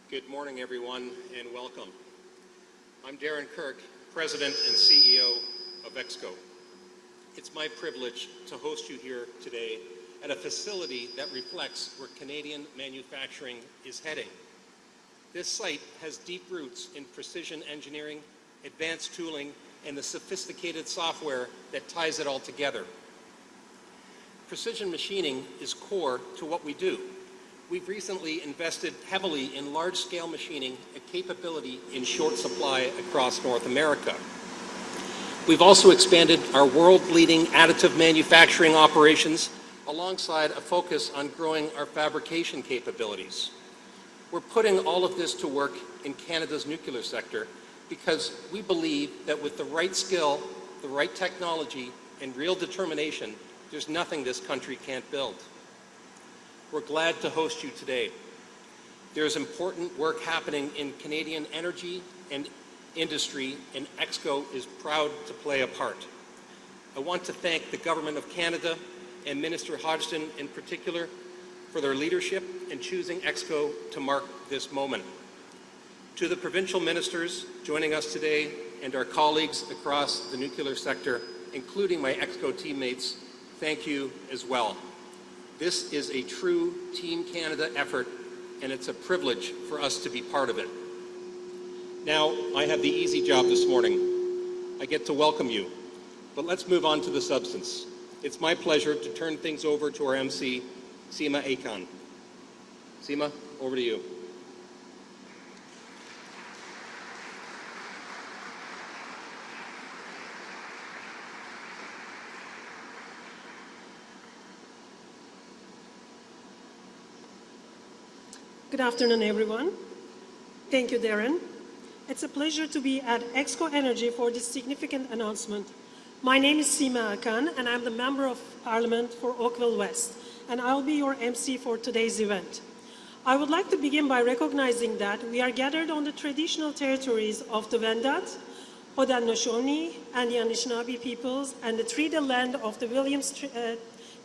Good morning, everyone, and welcome. I'm Darren Kirk, President and CEO of EXCO. It's my privilege to host you here today at a facility that reflects where Canadian manufacturing is heading. This site has deep roots in precision engineering, advanced tooling, and the sophisticated software that ties it all together. Precision machining is core to what we do. We've recently invested heavily in large-scale machining, a capability in short supply across North America. We've also expanded our world-leading additive manufacturing operations alongside a focus on growing our fabrication capabilities. We're putting all of this to work in Canada's nuclear sector because we believe that with the right skill, the right technology, and real determination, there's nothing this country can't build. We're glad to host you today. There's important work happening in Canadian energy and industry, and EXCO is proud to play a part. I want to thank the Government of Canada and Minister Hodgson in particular for their leadership in choosing EXCO to mark this moment. To the provincial ministers joining us today and our colleagues across the nuclear sector, including my EXCO teammates, thank you as well. This is a true Team Canada effort, and it's a privilege for us to be part of it. Now, I have the easy job this morning. I get to welcome you, but let's move on to the substance. It's my pleasure to turn things over to our MC, Sima Acan. Sima, over to you. Good afternoon, everyone. Thank you, Darren. It's a pleasure to be at EXCO Energy for this significant announcement. My name is Sima Acan, and I'm the Member of Parliament for Oakville West, and I'll be your MC for today's event. I would like to begin by recognizing that we are gathered on the traditional territories of the Wendat, Haudenosaunee, and the Anishinaabe peoples, and the treaty land of the Williams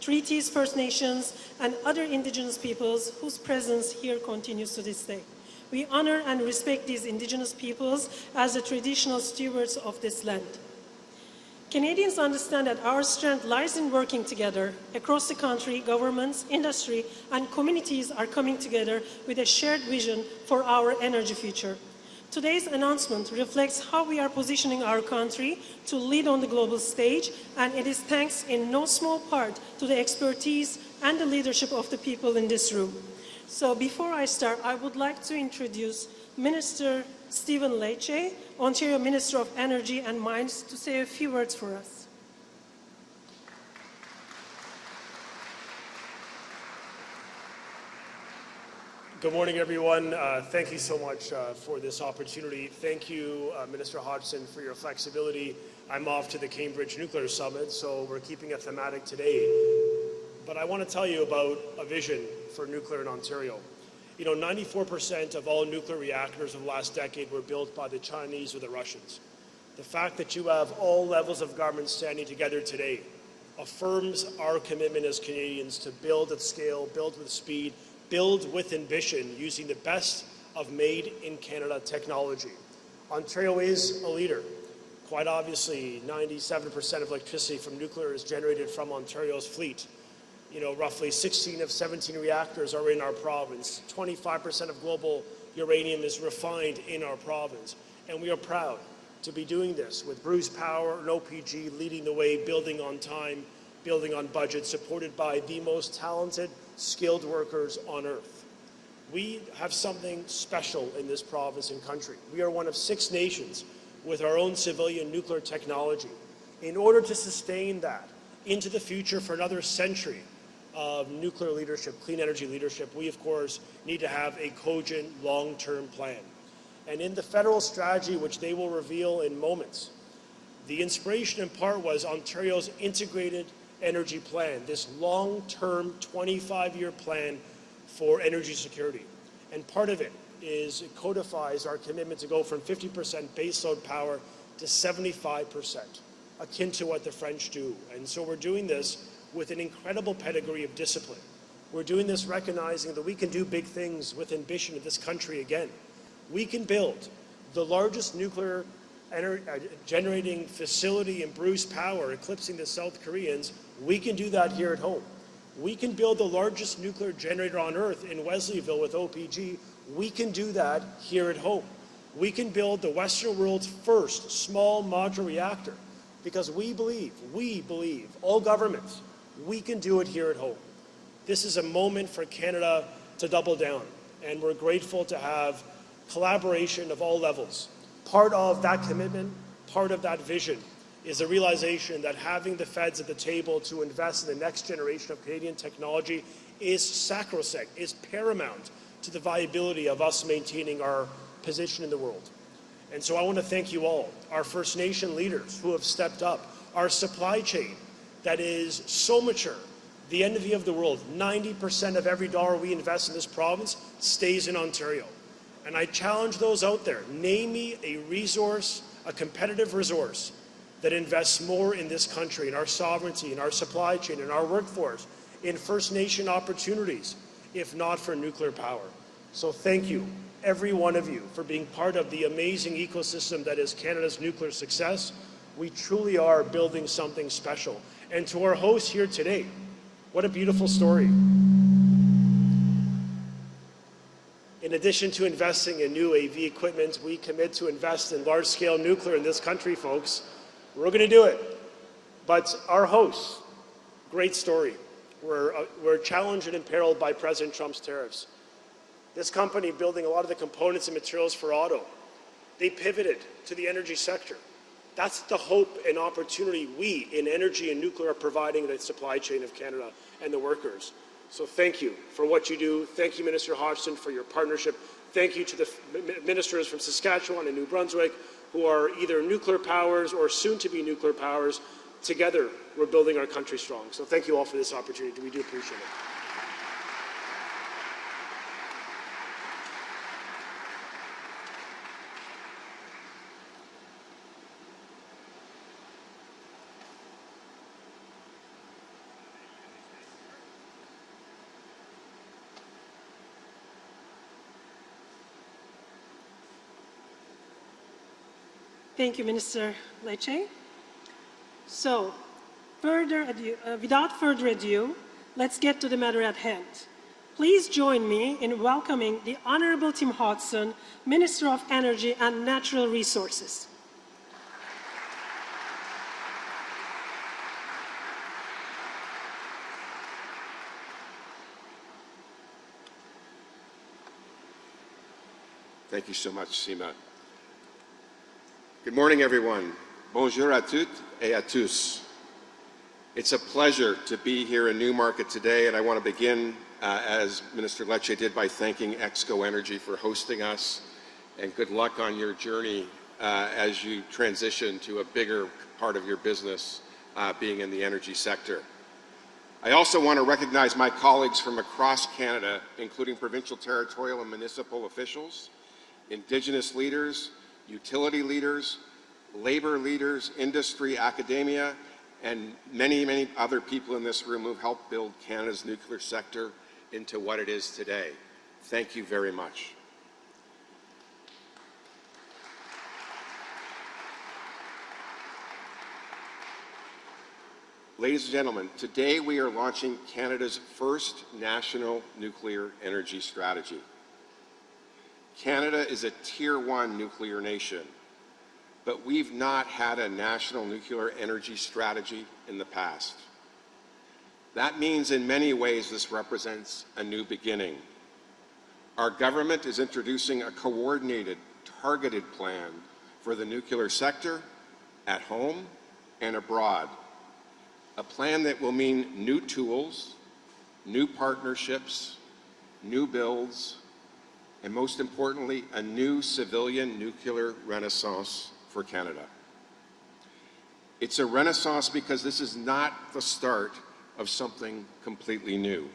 Treaties, First Nations, and other Indigenous peoples whose presence here continues to this day. We honor and respect these Indigenous peoples as the traditional stewards of this land. Canadians understand that our strength lies in working together. Across the country, governments, industry, and communities are coming together with a shared vision for our energy future. Today's announcement reflects how we are positioning our country to lead on the global stage, and it is thanks in no small part to the expertise and the leadership of the people in this room. So before I start, I would like to introduce Minister Stephen Lecce, Ontario Minister of Energy and Mines, to say a few words for us. Good morning, everyone. Thank you so much for this opportunity. Thank you, Minister Hodgson, for your flexibility. I'm off to the Cambridge Nuclear Summit, so we're keeping it thematic today. But I want to tell you about a vision for nuclear in Ontario. You know, 94% of all nuclear reactors of the last decade were built by the Chinese or the Russians. The fact that you have all levels of government standing together today affirms our commitment as Canadians to build at scale, build with speed, build with ambition using the best of made-in-Canada technology. Ontario is a leader. Quite obviously, 97% of electricity from nuclear is generated from Ontario's fleet. You know, roughly 16 of 17 reactors are in our province. 25% of global uranium is refined in our province. And we are proud to be doing this with Bruce Power and OPG leading the way, building on time, building on budget, supported by the most talented, skilled workers on earth. We have something special in this province and country. We are one of 6 nations with our own civilian nuclear technology. In order to sustain that into the future for another century of nuclear leadership, clean energy leadership, we of course need to have a cogent long-term plan. And in the federal strategy, which they will reveal in moments, the inspiration in part was Ontario's integrated energy plan, this long-term 25-year plan for energy security. And part of it is it codifies our commitment to go from 50% baseload power to 75%, akin to what the French do. And so we're doing this with an incredible pedigree of discipline. We're doing this recognizing that we can do big things with ambition in this country again. We can build the largest nuclear generating facility in Bruce Power, eclipsing the South Koreans. We can do that here at home. We can build the largest nuclear generator on Earth in Wesleyville with OPG. We can do that here at home. We can build the Western world's first small modular reactor because we believe, all governments, we can do it here at home. This is a moment for Canada to double down, and we're grateful to have collaboration of all levels. Part of that commitment, part of that vision is the realization that having the feds at the table to invest in the next generation of Canadian technology is sacrosanct, is paramount to the viability of us maintaining our position in the world. And so I want to thank you all, our First Nation leaders who have stepped up, our supply chain that is so mature, the envy of the world. 90% of every dollar we invest in this province stays in Ontario. And I challenge those out there, name me a resource, a competitive resource that invests more in this country, in our sovereignty, in our supply chain, in our workforce, in First Nation opportunities, if not for nuclear power. So thank you, every one of you, for being part of the amazing ecosystem that is Canada's nuclear success. We truly are building something special. And to our hosts here today, what a beautiful story. In addition to investing in new AV equipment, we commit to invest in large-scale nuclear in this country, folks. We're going to do it. But our hosts, great story. We're challenged and imperiled by President Trump's tariffs. This company building a lot of the components and materials for auto, they pivoted to the energy sector. That's the hope and opportunity we in energy and nuclear are providing the supply chain of Canada and the workers. So thank you for what you do. Thank you, Minister Hodgson, for your partnership. Thank you to the ministers from Saskatchewan and New Brunswick who are either nuclear powers or soon to be nuclear powers. Together, we're building our country strong. So thank you all for this opportunity. We do appreciate it. Thank you, Minister Lecce. So, without further ado, let's get to the matter at hand. Please join me in welcoming the Honourable Tim Hodgson, Minister of Energy and Natural Resources. Thank you so much, Sima. Good morning, everyone. Bonjour à toutes et à tous. It's a pleasure to be here in Newmarket today, and I want to begin, as Minister Lecce did, by thanking EXCO Energy for hosting us, and good luck on your journey as you transition to a bigger part of your business being in the energy sector. I also want to recognize my colleagues from across Canada, including provincial, territorial, and municipal officials, Indigenous leaders, utility leaders, labor leaders, industry, academia, and many, many other people in this room who've helped build Canada's nuclear sector into what it is today. Thank you very much. Ladies and gentlemen, today we are launching Canada's first national nuclear energy strategy. Canada is a Tier 1 nuclear nation, but we've not had a national nuclear energy strategy in the past. That means in many ways this represents a new beginning. Our government is introducing a coordinated, targeted plan for the nuclear sector at home and abroad. A plan that will mean new tools, new partnerships, new builds, and most importantly, a new civilian nuclear renaissance for Canada. It's a renaissance because this is not the start of something completely new.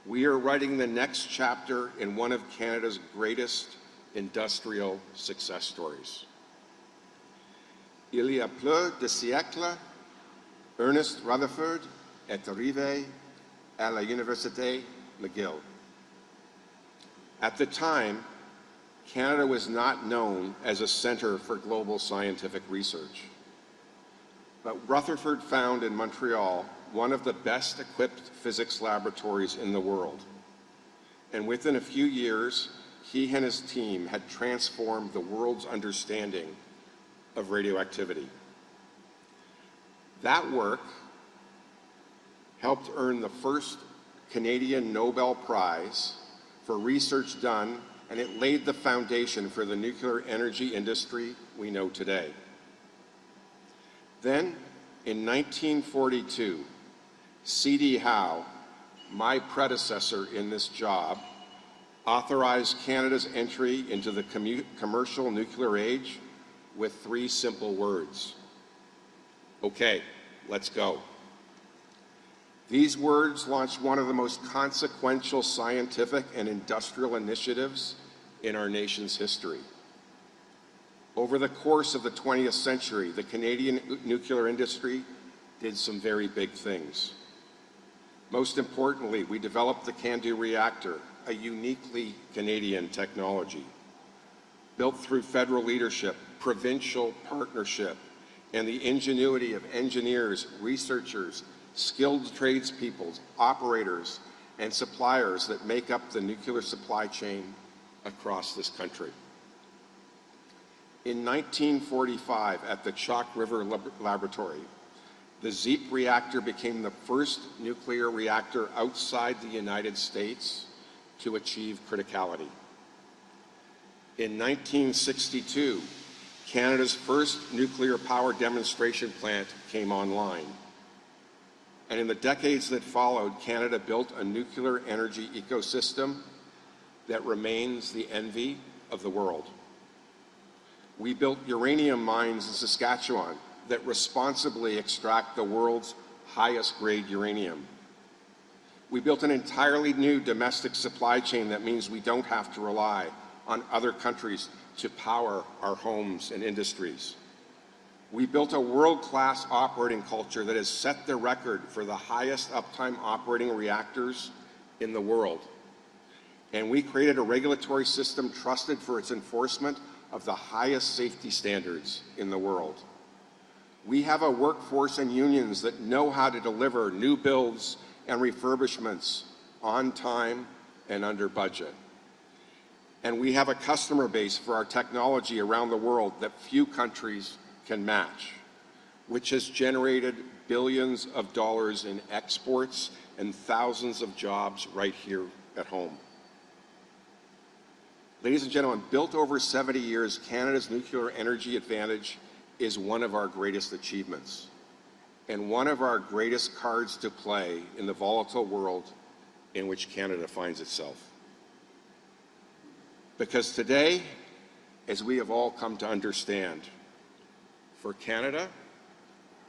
We are writing the next chapter in one of Canada's greatest industrial success stories. Il y a plus de siècles, Ernest Rutherford est arrivé at l'Université McGill. At the time, Canada was not known as a center for global scientific research. But Rutherford found in Montreal one of the best equipped physics laboratories in the world. And within a few years, he and his team had transformed the world's understanding of radioactivity. That work helped earn the first Canadian Nobel Prize for research done, and it laid the foundation for the nuclear energy industry we know today. Then, in 1942, C.D. Howe, my predecessor in this job, authorized Canada's entry into the commercial nuclear age with 3 simple words. Okay, let's go. These words launched one of the most consequential scientific and industrial initiatives in our nation's history. Over the course of the 20th century, the Canadian nuclear industry did some very big things. Most importantly, we developed the CANDU reactor, a uniquely Canadian technology, built through federal leadership, provincial partnership, and the ingenuity of engineers, researchers, skilled tradespeople, operators, and suppliers that make up the nuclear supply chain across this country. In 1945, at the Chalk River Laboratory, the ZEEP reactor became the first nuclear reactor outside the United States to achieve criticality. In 1962, Canada's first nuclear power demonstration plant came online. And in the decades that followed, Canada built a nuclear energy ecosystem that remains the envy of the world. We built uranium mines in Saskatchewan that responsibly extract the world's highest grade uranium. We built an entirely new domestic supply chain that means we don't have to rely on other countries to power our homes and industries. We built a world-class operating culture that has set the record for the highest uptime operating reactors in the world. And we created a regulatory system trusted for its enforcement of the highest safety standards in the world. We have a workforce and unions that know how to deliver new builds and refurbishments on time and under budget. And we have a customer base for our technology around the world that few countries can match, which has generated billions of dollars in exports and thousands of jobs right here at home. Ladies and gentlemen, built over 70 years, Canada's nuclear energy advantage is one of our greatest achievements and one of our greatest cards to play in the volatile world in which Canada finds itself. Because today, as we have all come to understand, for Canada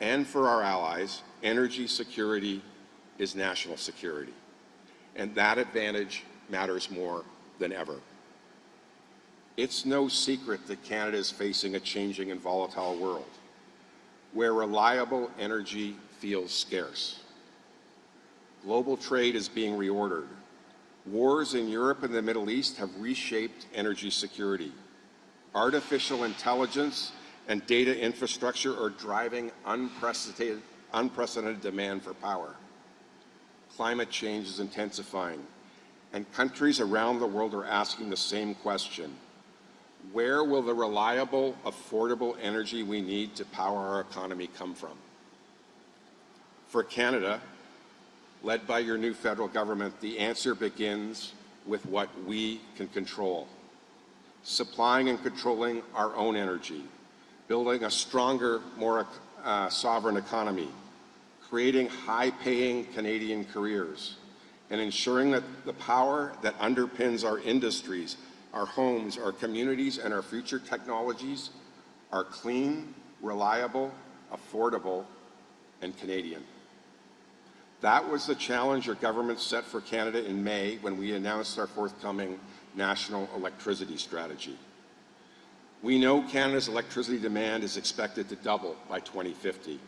and for our allies, energy security is national security, and that advantage matters more than ever. It's no secret that Canada is facing a changing and volatile world, where reliable energy feels scarce. Global trade is being reordered. Wars in Europe and the Middle East have reshaped energy security. Artificial intelligence and data infrastructure are driving unprecedented demand for power. Climate change is intensifying, and countries around the world are asking the same question. Where will the reliable, affordable energy we need to power our economy come from? For Canada, led by your new federal government, the answer begins with what we can control. Supplying and controlling our own energy, building a stronger, more sovereign economy, creating high-paying Canadian careers, and ensuring that the power that underpins our industries, our homes, our communities, and our future technologies are clean, reliable, affordable, and Canadian. That was the challenge your government set for Canada in May when we announced our forthcoming National Electricity Strategy. We know Canada's electricity demand is expected to double by 2050.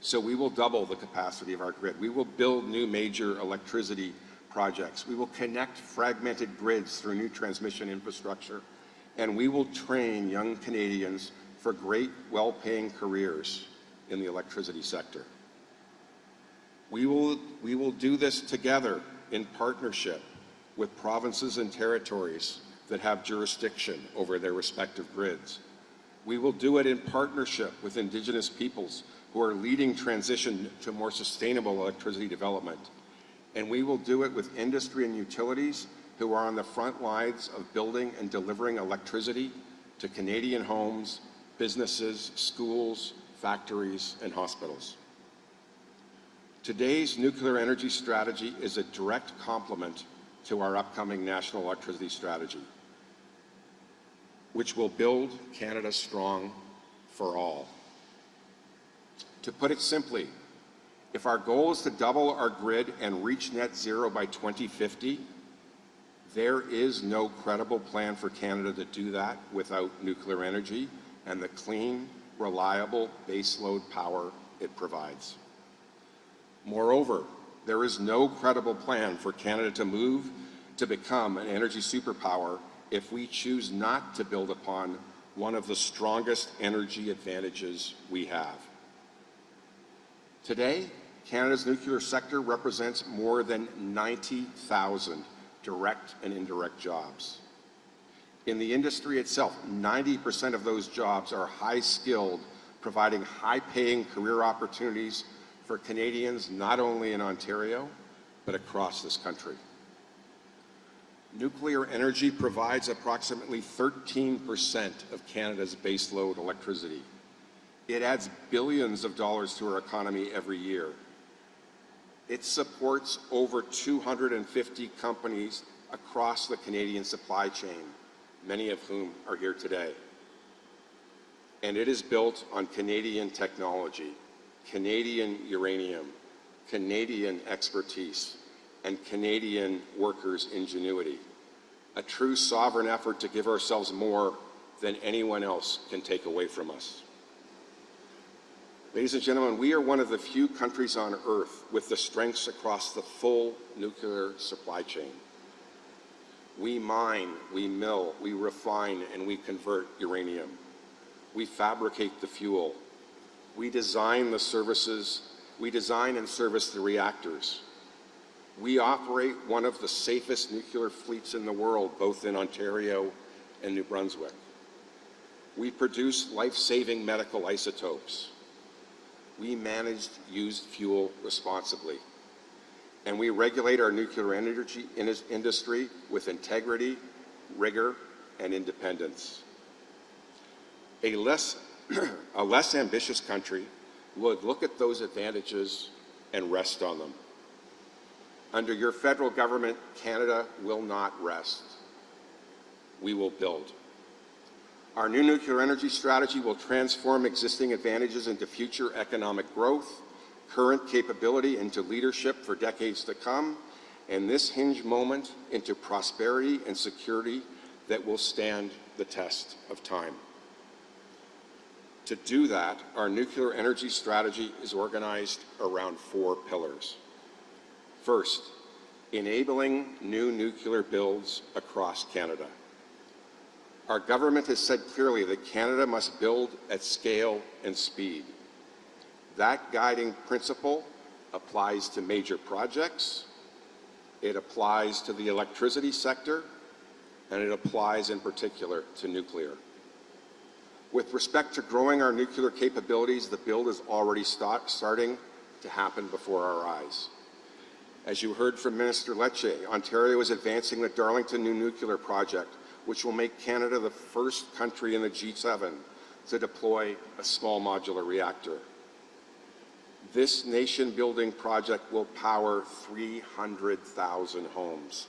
So we will double the capacity of our grid. We will build new major electricity projects. We will connect fragmented grids through new transmission infrastructure. And we will train young Canadians for great, well-paying careers in the electricity sector. We will do this together in partnership with provinces and territories that have jurisdiction over their respective grids. We will do it in partnership with Indigenous peoples who are leading transition to more sustainable electricity development. And we will do it with industry and utilities who are on the front lines of building and delivering electricity to Canadian homes, businesses, schools, factories, and hospitals. Today's nuclear energy strategy is a direct complement to our upcoming national electricity strategy, which will build Canada strong for all. To put it simply, if our goal is to double our grid and reach net zero by 2050, there is no credible plan for Canada to do that without nuclear energy and the clean, reliable baseload power it provides. Moreover, there is no credible plan for Canada to move to become an energy superpower if we choose not to build upon one of the strongest energy advantages we have. Today, Canada's nuclear sector represents more than 90,000 direct and indirect jobs. In the industry itself, 90% of those jobs are high-skilled, providing high-paying career opportunities for Canadians not only in Ontario, but across this country. Nuclear energy provides approximately 13% of Canada's baseload electricity. It adds billions of dollars to our economy every year. It supports over 250 companies across the Canadian supply chain, many of whom are here today. And it is built on Canadian technology, Canadian uranium, Canadian expertise, and Canadian workers' ingenuity. A true sovereign effort to give ourselves more than anyone else can take away from us. Ladies and gentlemen, we are one of the few countries on Earth with the strengths across the full nuclear supply chain. We mine, we mill, we refine, and we convert uranium. We fabricate the fuel. We design the services. We design and service the reactors. We operate one of the safest nuclear fleets in the world, both in Ontario and New Brunswick. We produce life-saving medical isotopes. We manage used fuel responsibly. And we regulate our nuclear energy industry with integrity, rigor, and independence. A less ambitious country would look at those advantages and rest on them. Under your federal government, Canada will not rest. We will build. Our new nuclear energy strategy will transform existing advantages into future economic growth, current capability into leadership for decades to come, and this hinge moment into prosperity and security that will stand the test of time. To do that, our nuclear energy strategy is organized around 4 pillars. First, enabling new nuclear builds across Canada. Our government has said clearly that Canada must build at scale and speed. That guiding principle applies to major projects, it applies to the electricity sector, and it applies in particular to nuclear. With respect to growing our nuclear capabilities, the build is already starting to happen before our eyes. As you heard from Minister Lecce, Ontario is advancing the Darlington New Nuclear Project, which will make Canada the first country in the G7 to deploy a small modular reactor. This nation-building project will power 300,000 homes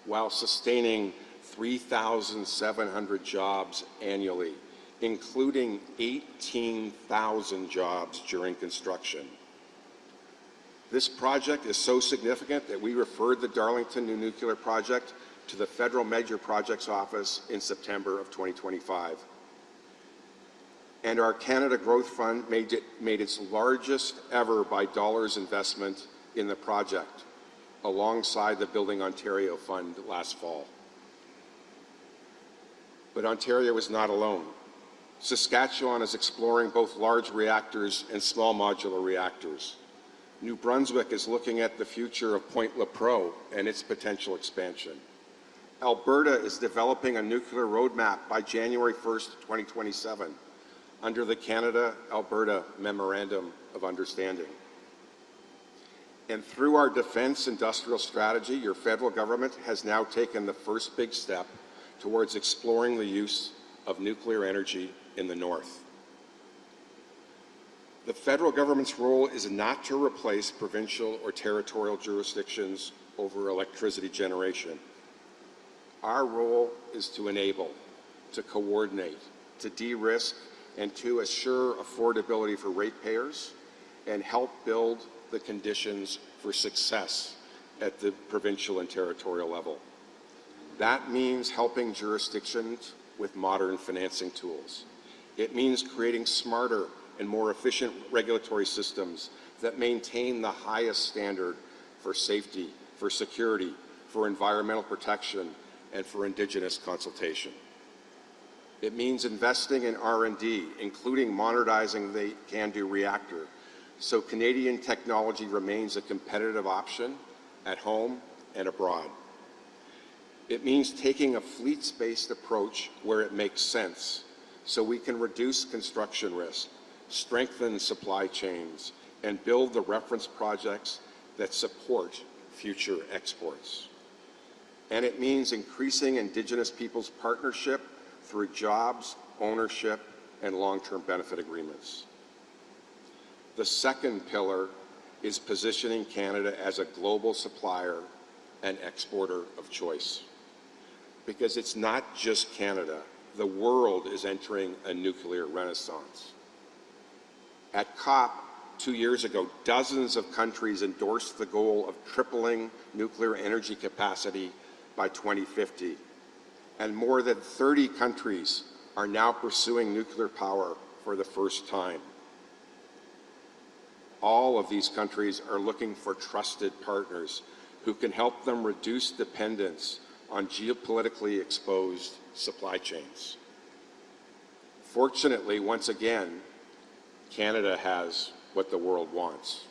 while sustaining 3,700 jobs annually, including 18,000 jobs during construction. This project is so significant that we referred the Darlington New Nuclear Project to the Federal Major Projects Office in September of 2025. And our Canada Growth Fund made its largest ever by dollars investment in the project, alongside the Building Ontario Fund last fall. But Ontario is not alone. Saskatchewan is exploring both large reactors and small modular reactors. New Brunswick is looking at the future of Point Lepreau and its potential expansion. Alberta is developing a nuclear roadmap by January 1st, 2027, under the Canada-Alberta Memorandum of Understanding. And through our defense industrial strategy, your federal government has now taken the first big step towards exploring the use of nuclear energy in the north. The federal government's role is not to replace provincial or territorial jurisdictions over electricity generation. Our role is to enable, to coordinate, to de-risk, and to assure affordability for ratepayers and help build the conditions for success at the provincial and territorial level. That means helping jurisdictions with modern financing tools. It means creating smarter and more efficient regulatory systems that maintain the highest standard for safety, for security, for environmental protection, and for Indigenous consultation. It means investing in R&D, including modernizing the CANDU reactor, so Canadian technology remains a competitive option at home and abroad. It means taking a fleets-based approach where it makes sense, so we can reduce construction risk, strengthen supply chains, and build the reference projects that support future exports. And it means increasing Indigenous peoples' partnership through jobs, ownership, and long-term benefit agreements. The second pillar is positioning Canada as a global supplier and exporter of choice. Because it's not just Canada. The world is entering a nuclear renaissance. At COP 2 years ago, dozens of countries endorsed the goal of tripling nuclear energy capacity by 2050. And more than 30 countries are now pursuing nuclear power for the first time. All of these countries are looking for trusted partners who can help them reduce dependence on geopolitically exposed supply chains. Fortunately, once again, Canada has what the world wants.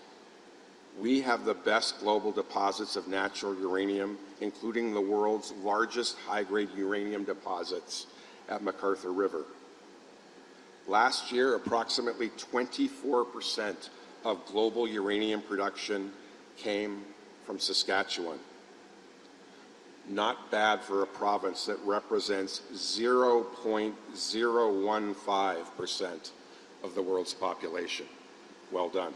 We have the best global deposits of natural uranium, including the world's largest high-grade uranium deposits at McArthur River. Last year, approximately 24% of global uranium production came from Saskatchewan. Not bad for a province that represents 0.015% of the world's population. Well done.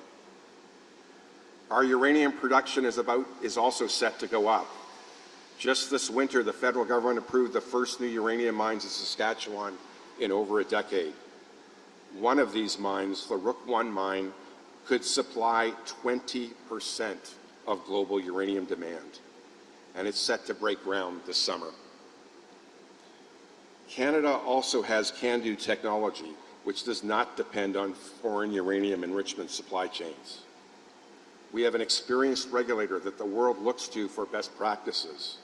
Our uranium production is also set to go up. Just this winter, the federal government approved the first new uranium mines in Saskatchewan in over a decade. One of these mines, the Rook I mine, could supply 20% of global uranium demand, and it's set to break ground this summer. Canada also has CANDU technology, which does not depend on foreign uranium enrichment supply chains. We have an experienced regulator that the world looks to for best practices.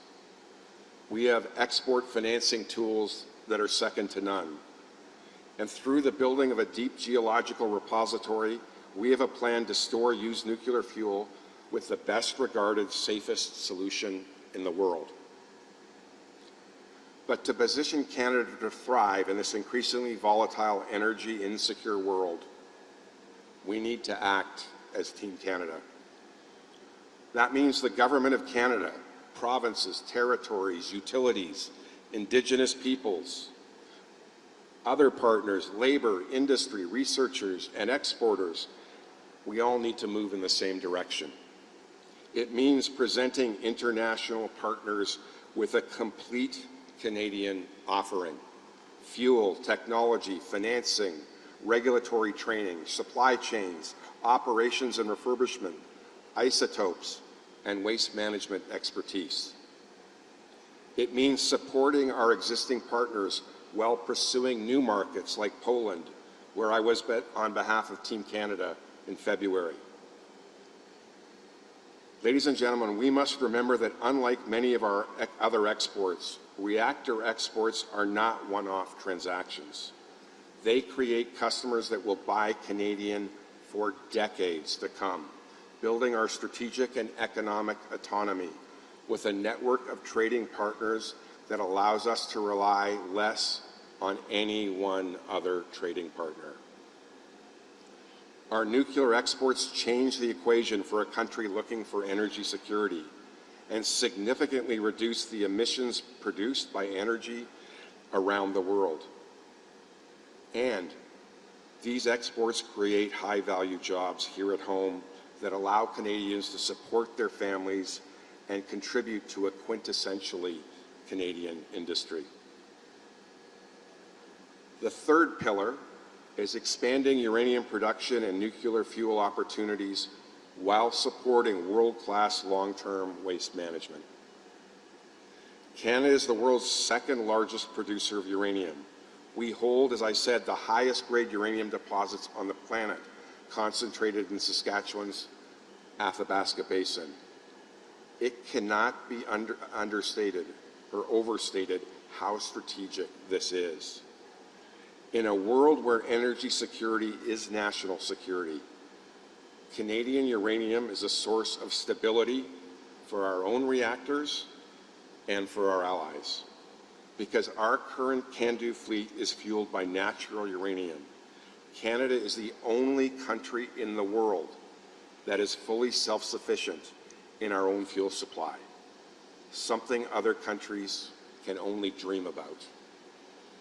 We have export financing tools that are second to none. And through the building of a deep geological repository, we have a plan to store used nuclear fuel with the best regarded, safest solution in the world. But to position Canada to thrive in this increasingly volatile, energy insecure world, we need to act as Team Canada. That means the Government of Canada, provinces, territories, utilities, Indigenous peoples, other partners, labor, industry, researchers, and exporters, we all need to move in the same direction. It means presenting international partners with a complete Canadian offering: fuel, technology, financing, regulatory training, supply chains, operations and refurbishment, isotopes, and waste management expertise. It means supporting our existing partners while pursuing new markets like Poland, where I was on behalf of Team Canada in February. Ladies and gentlemen, we must remember that unlike many of our other exports, reactor exports are not one-off transactions. They create customers that will buy Canadian for decades to come, building our strategic and economic autonomy with a network of trading partners that allows us to rely less on any one other trading partner. Our nuclear exports change the equation for a country looking for energy security and significantly reduce the emissions produced by energy around the world. And these exports create high-value jobs here at home that allow Canadians to support their families and contribute to a quintessentially Canadian industry. The third pillar is expanding uranium production and nuclear fuel opportunities while supporting world-class long-term waste management. Canada is the world's second largest producer of uranium. We hold, as I said, the highest grade uranium deposits on the planet, concentrated in Saskatchewan's Athabasca Basin. It cannot be understated or overstated how strategic this is. In a world where energy security is national security, Canadian uranium is a source of stability for our own reactors and for our allies. Because our current CANDU fleet is fueled by natural uranium, Canada is the only country in the world that is fully self-sufficient in our own fuel supply, something other countries can only dream about.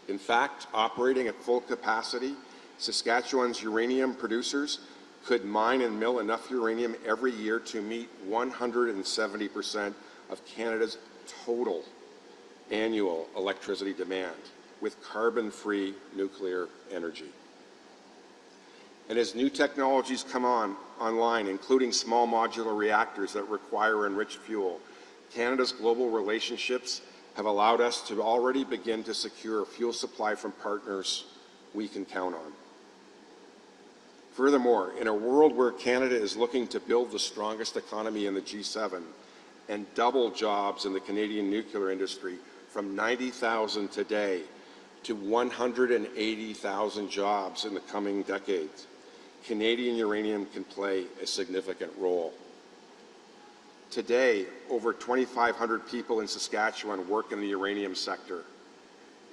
In fact, operating at full capacity, Saskatchewan's uranium producers could mine and mill enough uranium every year to meet 170% of Canada's total annual electricity demand with carbon-free nuclear energy. And as new technologies come online, including small modular reactors that require enriched fuel, Canada's global relationships have allowed us to already begin to secure fuel supply from partners we can count on. Furthermore, in a world where Canada is looking to build the strongest economy in the G7 and double jobs in the Canadian nuclear industry from 90,000 today to 180,000 jobs in the coming decades, Canadian uranium can play a significant role. Today, over 2,500 people in Saskatchewan work in the uranium sector,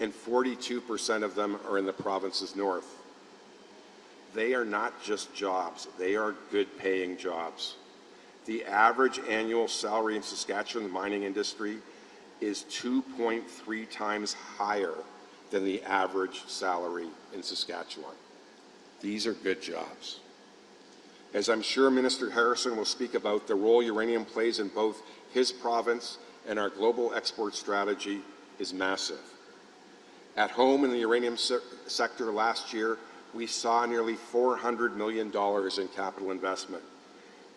and 42% of them are in the province's north. They are not just jobs, they are good-paying jobs. The average annual salary in Saskatchewan's mining industry is 2.3 times higher than the average salary in Saskatchewan. These are good jobs. As I'm sure Minister Harrison will speak about, the role uranium plays in both his province and our global export strategy is massive. At home in the uranium sector last year, we saw nearly $400 million in capital investment.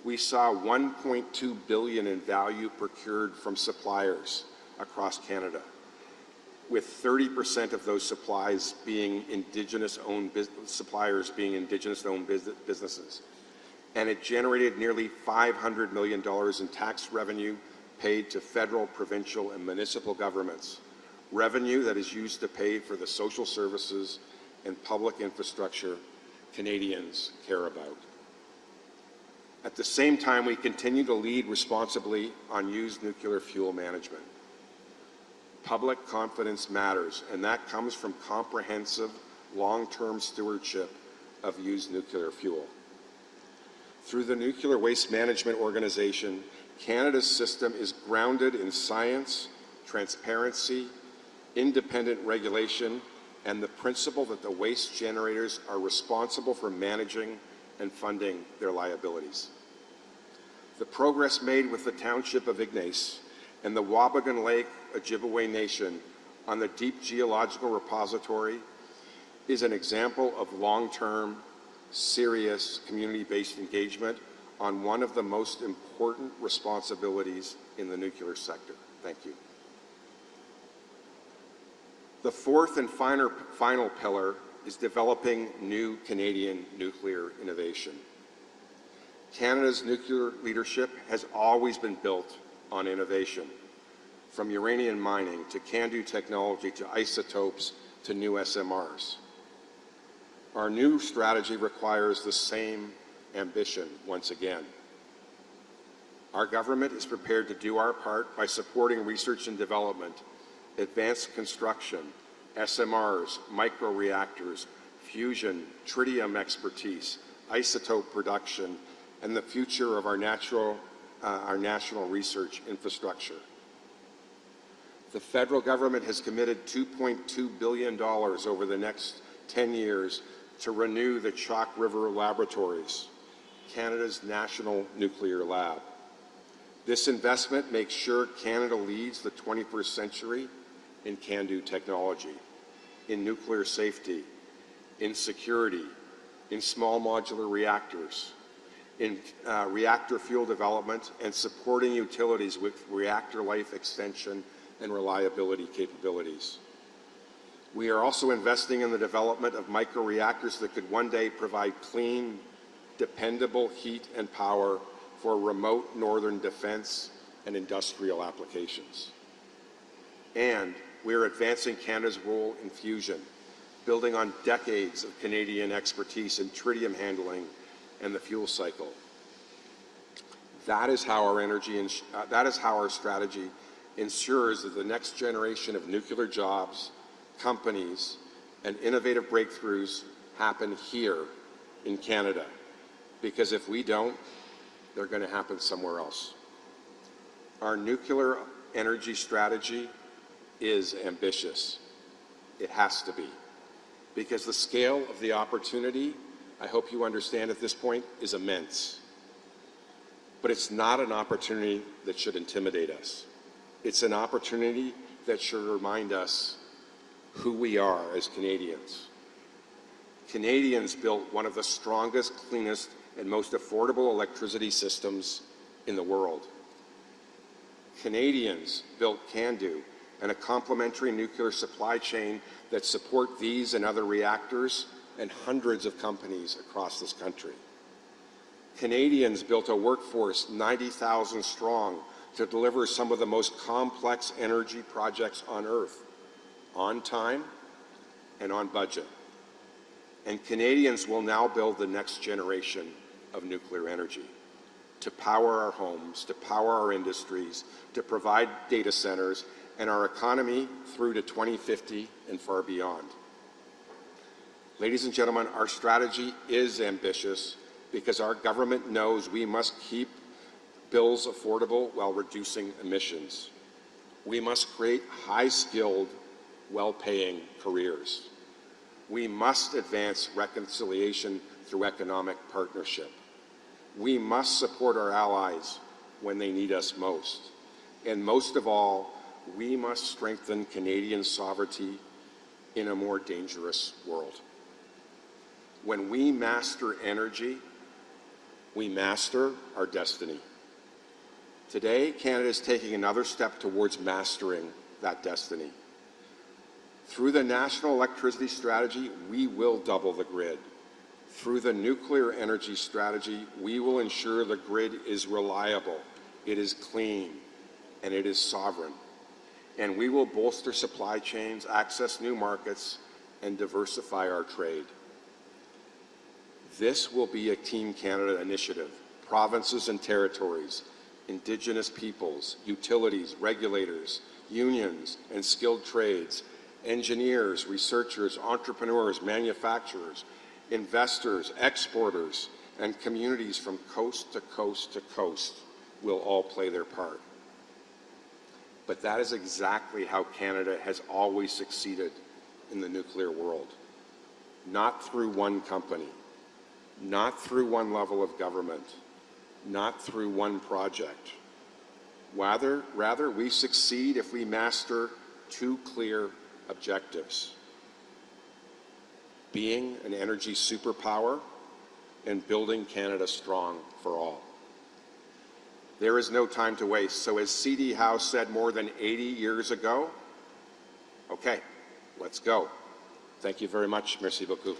We saw $1.2 billion in value procured from suppliers across Canada, with 30% of those supplies being Indigenous-owned businesses. And it generated nearly $500 million in tax revenue paid to federal, provincial, and municipal governments, revenue that is used to pay for the social services and public infrastructure Canadians care about. At the same time, we continue to lead responsibly on used nuclear fuel management. Public confidence matters, and that comes from comprehensive, long-term stewardship of used nuclear fuel. Through the Nuclear Waste Management Organization, Canada's system is grounded in science, transparency, independent regulation, and the principle that the waste generators are responsible for managing and funding their liabilities. The progress made with the Township of Ignace and the Wabigon Lake Ojibwe Nation on the Deep Geological Repository is an example of long-term, serious community-based engagement on one of the most important responsibilities in the nuclear sector. Thank you. The fourth and final pillar is developing new Canadian nuclear innovation. Canada's nuclear leadership has always been built on innovation, from uranium mining to CANDU technology to isotopes to new SMRs. Our new strategy requires the same ambition once again. Our government is prepared to do our part by supporting research and development, advanced construction, SMRs, microreactors, fusion, tritium expertise, isotope production, and the future of our national research infrastructure. The federal government has committed $2.2 billion over the next 10 years to renew the Chalk River Laboratories, Canada's national nuclear lab. This investment makes sure Canada leads the 21st century in CANDU technology, in nuclear safety, in security, in small modular reactors, in reactor fuel development, and supporting utilities with reactor life extension and reliability capabilities. We are also investing in the development of microreactors that could one day provide clean, dependable heat and power for remote northern defense and industrial applications. And we are advancing Canada's role in fusion, building on decades of Canadian expertise in tritium handling and the fuel cycle. That is how our strategy ensures that the next generation of nuclear jobs, companies, and innovative breakthroughs happen here in Canada. Because if we don't, they're going to happen somewhere else. Our nuclear energy strategy is ambitious. It has to be. Because the scale of the opportunity, I hope you understand at this point, is immense. But it's not an opportunity that should intimidate us. It's an opportunity that should remind us who we are as Canadians. Canadians built one of the strongest, cleanest, and most affordable electricity systems in the world. Canadians built CANDU and a complementary nuclear supply chain that support these and other reactors and hundreds of companies across this country. Canadians built a workforce 90,000 strong to deliver some of the most complex energy projects on Earth, on time and on budget. And Canadians will now build the next generation of nuclear energy to power our homes, to power our industries, to provide data centers and our economy through to 2050 and far beyond. Ladies and gentlemen, our strategy is ambitious because our government knows we must keep bills affordable while reducing emissions. We must create high-skilled, well-paying careers. We must advance reconciliation through economic partnership. We must support our allies when they need us most. And most of all, we must strengthen Canadian sovereignty in a more dangerous world. When we master energy, we master our destiny. Today, Canada is taking another step towards mastering that destiny. Through the National Electricity Strategy, we will double the grid. Through the Nuclear Energy Strategy, we will ensure the grid is reliable, it is clean, and it is sovereign. And we will bolster supply chains, access new markets, and diversify our trade. This will be a Team Canada initiative. Provinces and territories, Indigenous peoples, utilities, regulators, unions, and skilled trades, engineers, researchers, entrepreneurs, manufacturers, investors, exporters, and communities from coast to coast to coast will all play their part. But that is exactly how Canada has always succeeded in the nuclear world. Not through one company, not through one level of government, not through one project. Rather, we succeed if we master two clear objectives: being an energy superpower and building Canada strong for all. There is no time to waste. So as C.D. Howe said more than 80 years ago, okay, let's go. Thank you very much. Merci beaucoup.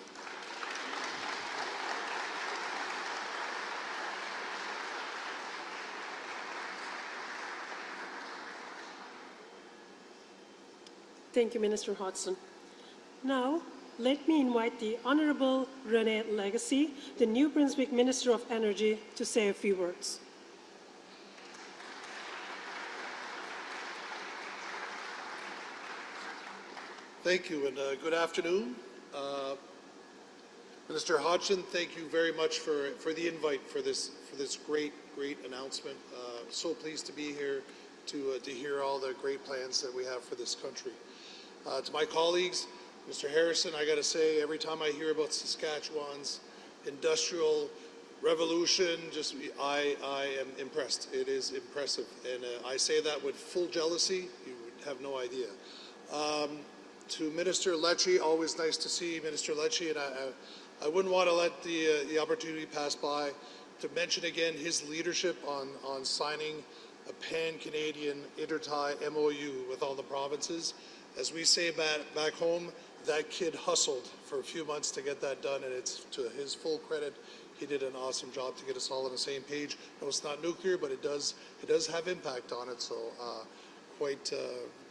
Thank you, Minister Hodgson. Now, let me invite the Honourable René Legacy, the New Brunswick Minister of Energy, to say a few words. Thank you, and good afternoon. Minister Hodgson, thank you very much for the invite for this great announcement. So pleased to be here to hear all the great plans that we have for this country. To my colleagues, Mr. Harrison, I got to say, every time I hear about Saskatchewan's industrial revolution, I am impressed. It is impressive, and I say that with full jealousy. You would have no idea. To Minister Lecce, always nice to see Minister Lecce, and I wouldn't want to let the opportunity pass by to mention again his leadership on signing a pan-Canadian intertie MOU with all the provinces. As we say back home, that kid hustled for a few months to get that done, and it's to his full credit. He did an awesome job to get us all on the same page. No, it's not nuclear, but it does have impact on it. So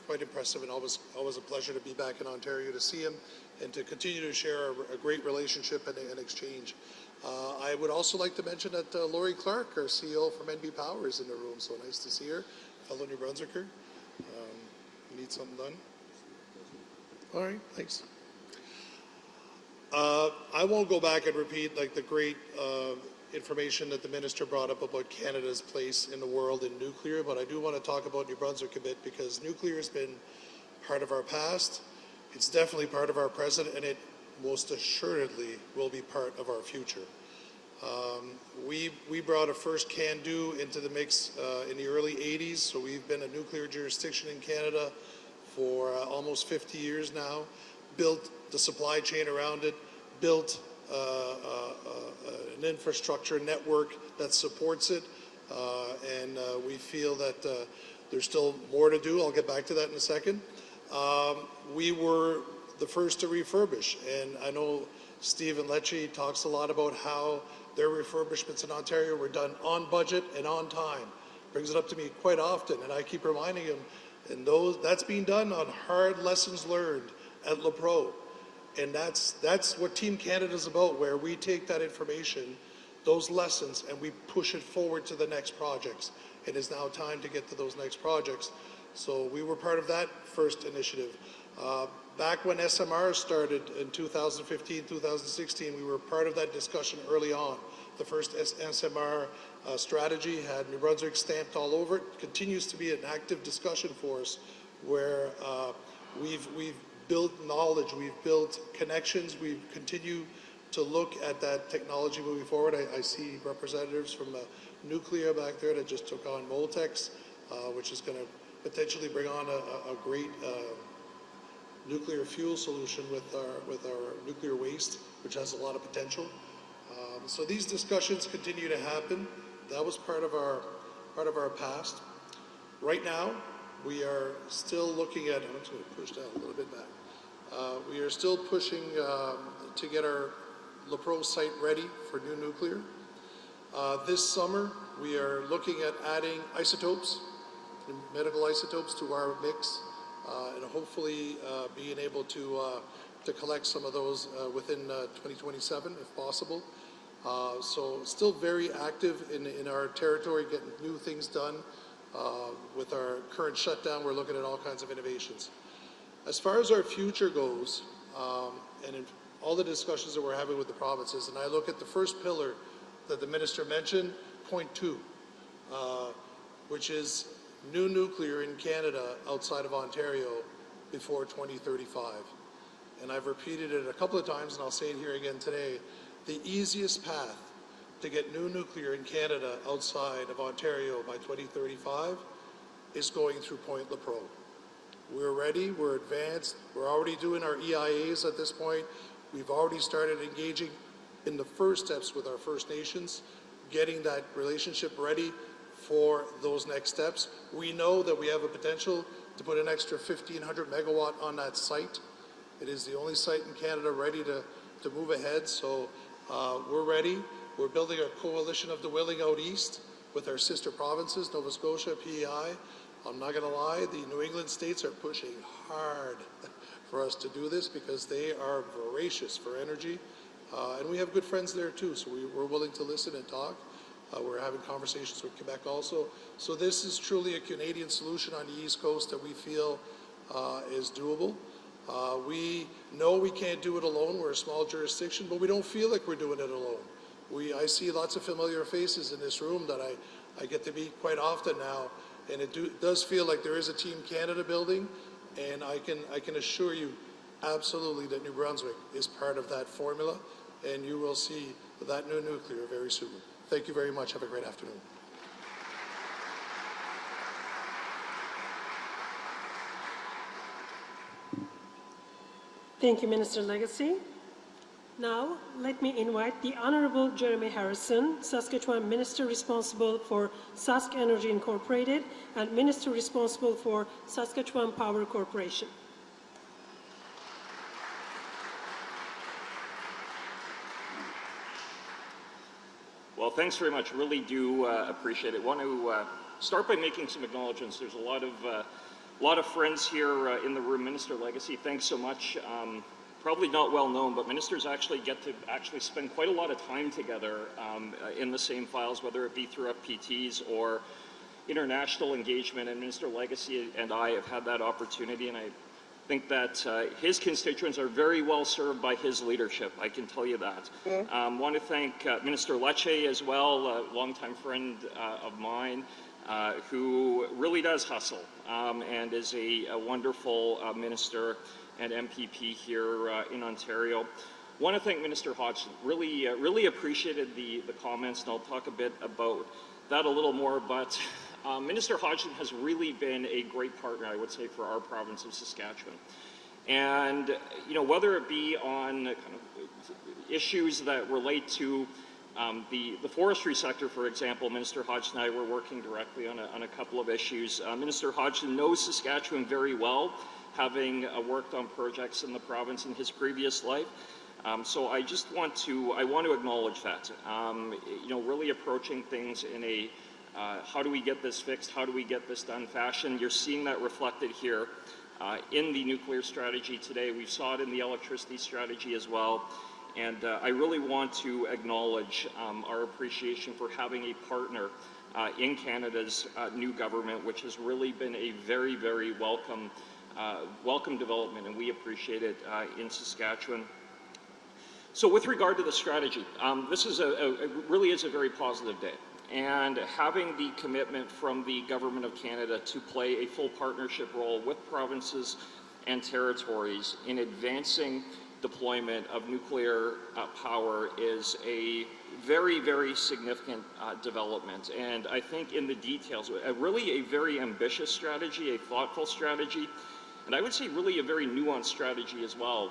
quite impressive, and always a pleasure to be back in Ontario to see him and to continue to share a great relationship and exchange. I would also like to mention that Lori Clark, our CEO from NB Power, is in the room. So nice to see her, fellow New Brunswicker. You need something done? All right, thanks. I won't go back and repeat like the great information that the minister brought up about Canada's place in the world in nuclear, but I do want to talk about New Brunswick a bit because nuclear has been part of our past. It's definitely part of our present, and it most assuredly will be part of our future. We brought a first can-do into the mix in the early 80s, so we've been a nuclear jurisdiction in Canada for almost 50 years now, built the supply chain around it, built an infrastructure network that supports it, and we feel that there's still more to do. I'll get back to that in a second. We were the first to refurbish, and I know Stephen Lecce talks a lot about how their refurbishments in Ontario were done on budget and on time. Brings it up to me quite often, and I keep reminding him, and that's being done on hard lessons learned at LaPro. And that's what Team Canada is about, where we take that information, those lessons, and we push it forward to the next projects. It is now time to get to those next projects. So we were part of that first initiative. Back when SMR started in 2015, 2016, we were part of that discussion early on. The first SMR strategy had New Brunswick stamped all over it. Continues to be an active discussion for us, where we've built knowledge, we've built connections, we continue to look at that technology moving forward. I see representatives from nuclear back there that just took on Moltex, which is going to potentially bring on a great nuclear fuel solution with our nuclear waste, which has a lot of potential. So these discussions continue to happen. That was part of our past. Right now, we are still looking at. I'm just going to push down a little bit back. We are still pushing to get our LaPro site ready for new nuclear. This summer, we are looking at adding isotopes, medical isotopes, to our mix, and hopefully being able to collect some of those within 2027, if possible. So still very active in our territory, getting new things done. With our current shutdown, we're looking at all kinds of innovations. As far as our future goes, and in all the discussions that we're having with the provinces, and I look at the first pillar that the minister mentioned, point 2, which is new nuclear in Canada outside of Ontario before 2035. And I've repeated it a couple of times, and I'll say it here again today. The easiest path to get new nuclear in Canada outside of Ontario by 2035 is going through Point LaPro. We're ready, we're advanced, we're already doing our EIAs at this point. We've already started engaging in the first steps with our First Nations, getting that relationship ready for those next steps. We know that we have a potential to put an extra 1,500 megawatt on that site, It is the only site in Canada ready to move ahead, so we're ready. We're building a coalition of the willing out east with our sister provinces, Nova Scotia, PEI. I'm not going to lie, the New England states are pushing hard for us to do this because they are voracious for energy. And we have good friends there too, so we're willing to listen and talk. We're having conversations with Quebec also. So this is truly a Canadian solution on the East Coast that we feel is doable. We know we can't do it alone. We're a small jurisdiction, but we don't feel like we're doing it alone. I see lots of familiar faces in this room that I get to meet quite often now, and it does feel like there is a Team Canada building, and I can assure you absolutely that New Brunswick is part of that formula, and you will see that new nuclear very soon. Thank you very much. Have a great afternoon. Thank you, Minister Legacy. Now, let me invite the Honourable Jeremy Harrison, Saskatchewan Minister responsible for SaskEnergy Incorporated and Minister responsible for Saskatchewan Power Corporation. Well, thanks very much. Really do appreciate it. I want to start by making some acknowledgements. There's a lot of friends here in the room. Minister Legacy, thanks so much. Probably not well known, but ministers actually get to spend quite a lot of time together in the same files, whether it be through FPTs or international engagement. And Minister Legacy and I have had that opportunity, and I think that his constituents are very well served by his leadership. I can tell you that. Want to thank Minister Lecce as well, a longtime friend of mine, who really does hustle and is a wonderful minister and MPP here in Ontario. Want to thank Minister Hodgson. Really appreciated the comments, and I'll talk a bit about that a little more, but Minister Hodgson has really been a great partner, I would say, for our province of Saskatchewan. And, you know, whether it be on kind of issues that relate to the forestry sector, for example, Minister Hodgson and I were working directly on a couple of issues. Minister Hodgson knows Saskatchewan very well, having worked on projects in the province in his previous life. So I want to acknowledge that. You know, really approaching things in a how do we get this fixed, how do we get this done fashion. You're seeing that reflected here in the nuclear strategy today. We saw it in the electricity strategy as well. And I really want to acknowledge our appreciation for having a partner in Canada's new government, which has really been a very, very welcome development, and we appreciate it in Saskatchewan. So with regard to the strategy, this is really is a very positive day. And having the commitment from the Government of Canada to play a full partnership role with provinces and territories in advancing deployment of nuclear power is a very, very significant development. And I think in the details, really a very ambitious strategy, a thoughtful strategy, and I would say really a very nuanced strategy as well.